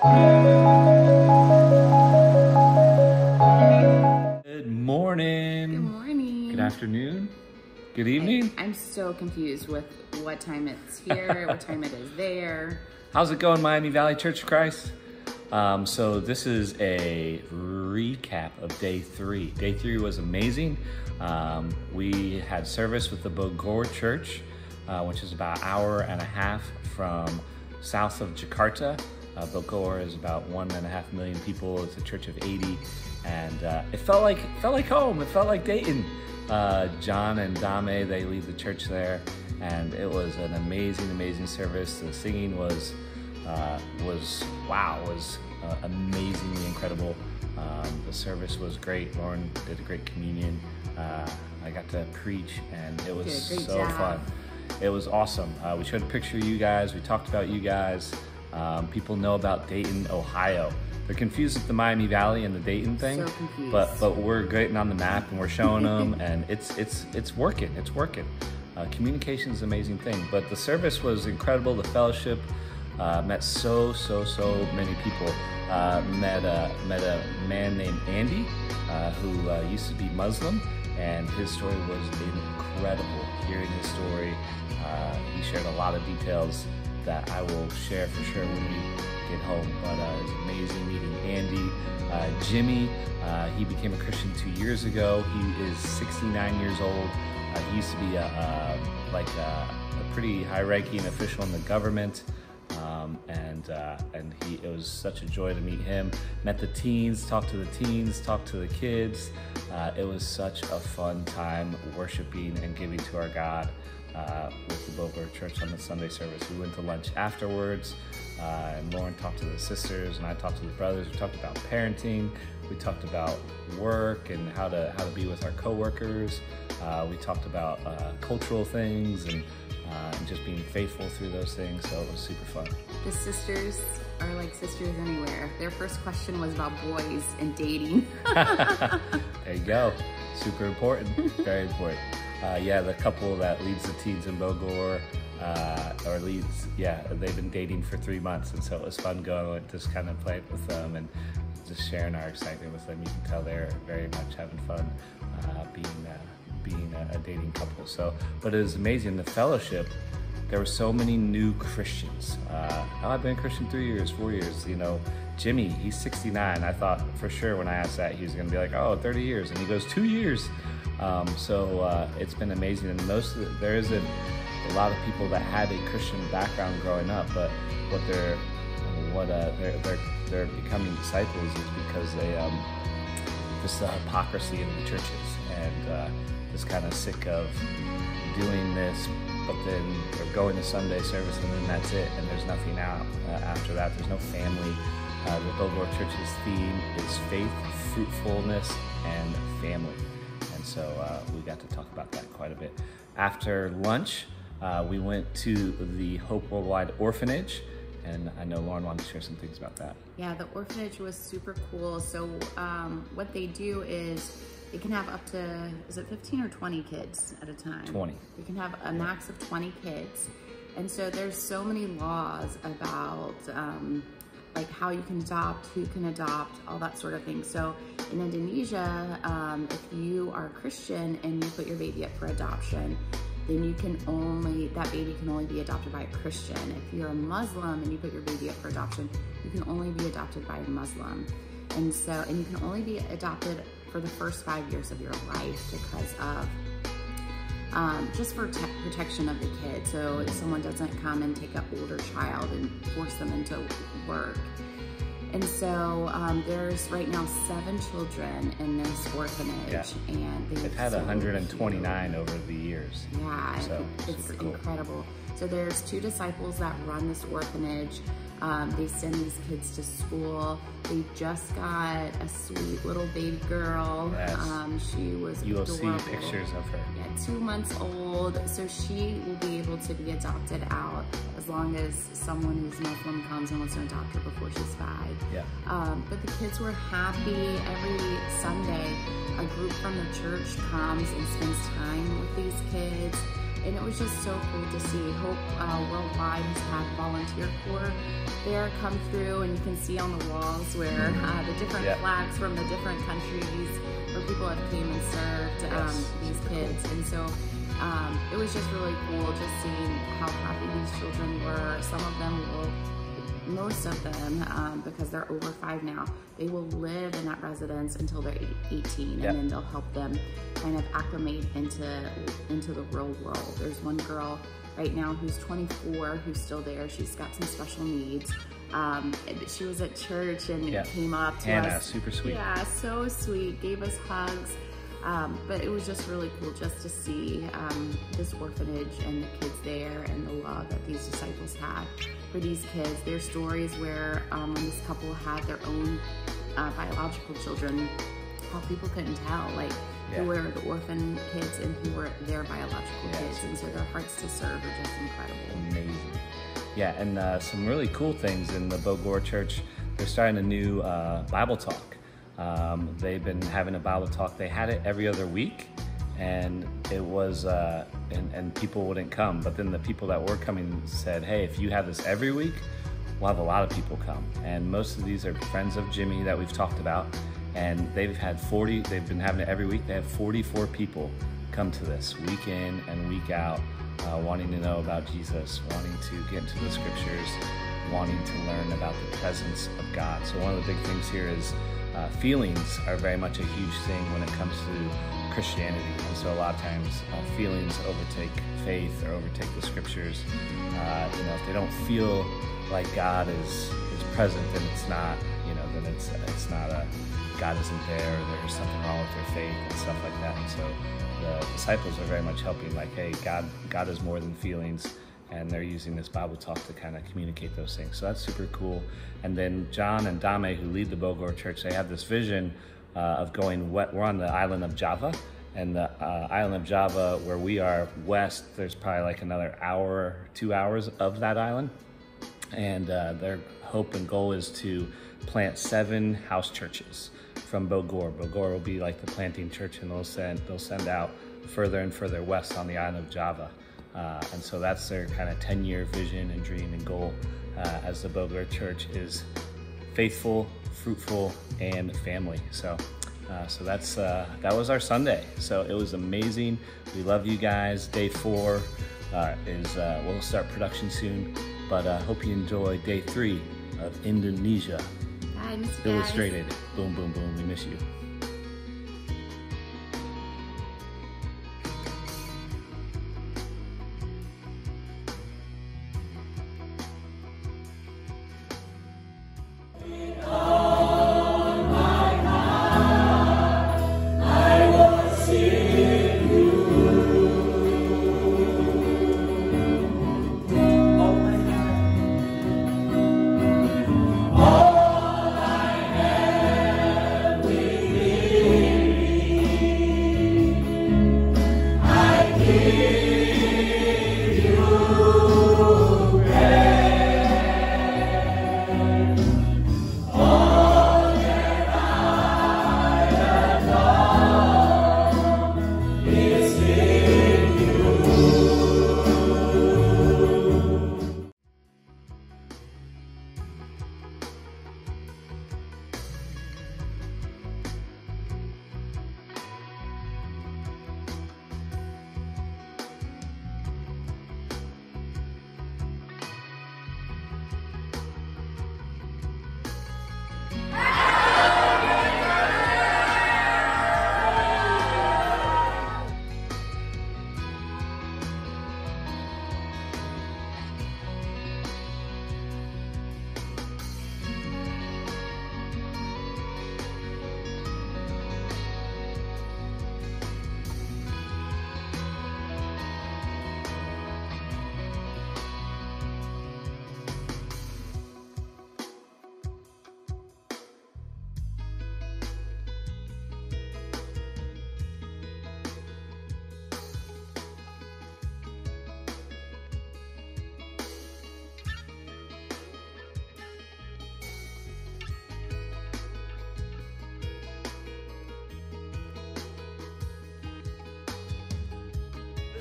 Good morning. Good morning. Good afternoon. Good evening. I'm so confused with what time it's here, what time it is there. How's it going, Miami Valley Church of Christ? So this is a recap of day 3. Day 3 was amazing. We had service with the Bogor Church, which is about an hour and a half from south of Jakarta. Bogor is about 1.5 million people. It's a church of 80, and it felt like home. It felt like Dayton. John and Dame, they lead the church there, and it was an amazing service. The singing was amazingly incredible. The service was great. Lauren did a great communion. I got to preach, and it was so fun. It was awesome. We showed a picture of you guys. We talked about you guys. People know about Dayton, Ohio. They're confused with the Miami Valley and the Dayton thing, so confused. but we're getting on the map and we're showing them, and it's working. It's working. Communication is an amazing thing. But the service was incredible. The fellowship met so many people. Met a man named Andy who used to be Muslim, and his story was incredible. Hearing his story, he shared a lot of details that I will share for sure when we get home. But it was amazing meeting Andy. Jimmy, he became a Christian 2 years ago. He is 69 years old. He used to be a pretty high-ranking official in the government. It was such a joy to meet him. Met the teens, talked to the teens, talked to the kids. It was such a fun time worshiping and giving to our God with the Bogor Church on the Sunday service. We went to lunch afterwards, and Lauren talked to the sisters, and I talked to the brothers. We talked about parenting. We talked about work and how to be with our coworkers. We talked about cultural things and just being faithful through those things, so it was super fun. The sisters are like sisters anywhere. Their first question was about boys and dating. There you go. Super important. Very important. Yeah, the couple that leads the teens in Bogor, they've been dating for 3 months, and so it was fun going, just kind of playing with them and just sharing our excitement with them. You can tell they're very much having fun being a dating couple. So, but it was amazing. The fellowship, there were so many new Christians. I've been a Christian 3 years, 4 years. You know, Jimmy, he's 69. I thought for sure when I asked that he was going to be like, oh, 30 years, and he goes 2 years. It's been amazing, and there isn't a lot of people that had a Christian background growing up, but they're becoming disciples is because they just the hypocrisy in the churches, and just kind of sick of doing this, but then they're going to Sunday service and then that's it, and there's nothing out after that. There's no family. The Bogor Church's theme is faith, fruitfulness, and family. So we got to talk about that quite a bit. After lunch, we went to the Hope Worldwide Orphanage, and I know Lauren wanted to share some things about that. Yeah, the orphanage was super cool. So what they do is they can have up to, is it 15 or 20 kids at a time? 20. You can have a max of 20 kids. And so there's so many laws about like how you can adopt, who can adopt, all that sort of thing. So in Indonesia, if you are a Christian and you put your baby up for adoption, then that baby can only be adopted by a Christian. If you're a Muslim and you put your baby up for adoption, you can only be adopted by a Muslim. And you can only be adopted for the first 5 years of your life because of just for protection of the kid. So if someone doesn't come and take an older child and force them into work. And so there's right now 7 children in this orphanage, and they've had 129 over the years. Yeah, so it's cool. incredible. So there's 2 disciples that run this orphanage. They send these kids to school. They just got a sweet little baby girl. Yes. She was You will adorable. see pictures of her. Yeah, 2 months old. So she will be able to be adopted out as long as someone who's Muslim comes and wants to adopt her before she's 5. Yeah. But the kids were happy. Every Sunday, a group from the church comes and spends time with these kids. and it was just so cool to see. Hope Worldwide has had volunteer corps there come through, and you can see on the walls where the different flags from the different countries where people have came and served these kids. And so it was just really cool just seeing how happy these children were. Some of them will, most of them, because they're over 5 now, they will live in that residence until they're 18, and then they'll help them kind of acclimate into the real world. There's one girl right now who's 24 who's still there. She's got some special needs. She was at church and came up to Hannah, us. super sweet. Yeah, so sweet. Gave us hugs. But it was just really cool just to see this orphanage and the kids there and the love that these disciples had for these kids. Their stories where when this couple had their own biological children, how people couldn't tell who were the orphan kids and who were their biological kids. And so their hearts to serve are just incredible. Amazing. Yeah, and some really cool things in the Bogor Church. They're starting a new Bible talk. They've been having a Bible talk. They had it every other week, and it was, and people wouldn't come. But then the people that were coming said, hey, if you have this every week, we'll have a lot of people come. And most of these are friends of Jimmy that we've talked about. And they've been having it every week. They have 44 people come to this week in and week out, wanting to know about Jesus, wanting to get into the scriptures, wanting to learn about the presence of God. So one of the big things here is feelings are very much a huge thing when it comes to Christianity. And so a lot of times feelings overtake faith or overtake the scriptures. If they don't feel like God is present, then it's not, then it's not God isn't there, or there's something wrong with their faith and stuff like that. And so the disciples are very much helping, hey, God is more than feelings, and they're using this Bible talk to kind of communicate those things. So that's super cool. And then John and Dame, who lead the Bogor Church, they have this vision of going we're on the island of Java, and the island of Java, where we are west, there's probably another hour, 2 hours of that island. And their hope and goal is to plant 7 house churches from Bogor. Bogor will be like the planting church, and they'll send out further and further west on the island of Java. And so that's their kind of 10-year vision and dream and goal as the Bogor Church is faithful, fruitful, and family. So that was our Sunday. So it was amazing. We love you guys. Day 4 we'll start production soon, but hope you enjoy day 3 of Indonesia Illustrated. Boom, boom, boom. We miss you. We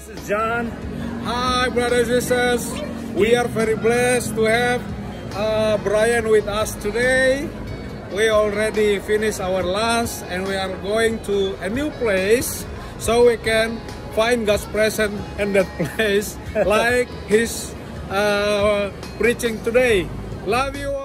This is John. Hi, brothers and sisters. We are very blessed to have Brian with us today. We already finished our lunch and we are going to a new place so we can find God's presence in that place like his preaching today. Love you all.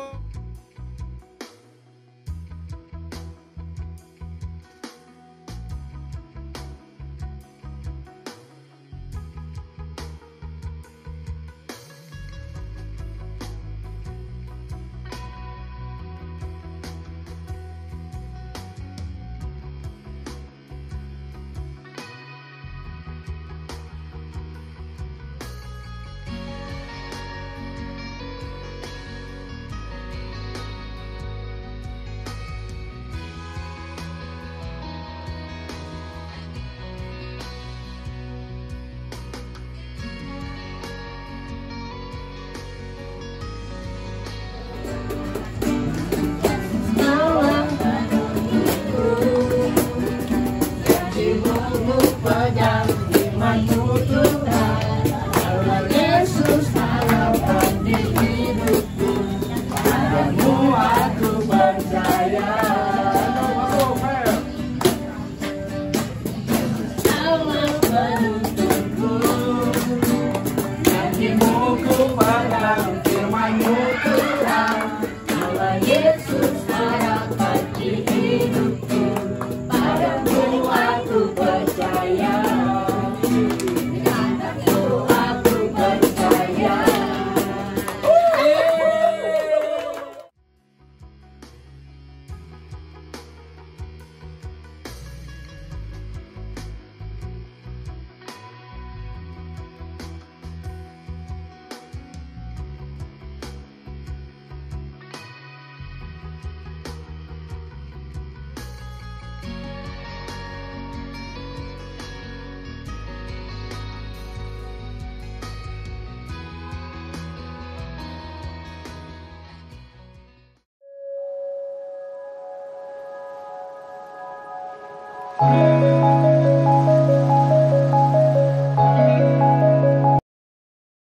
Thank you.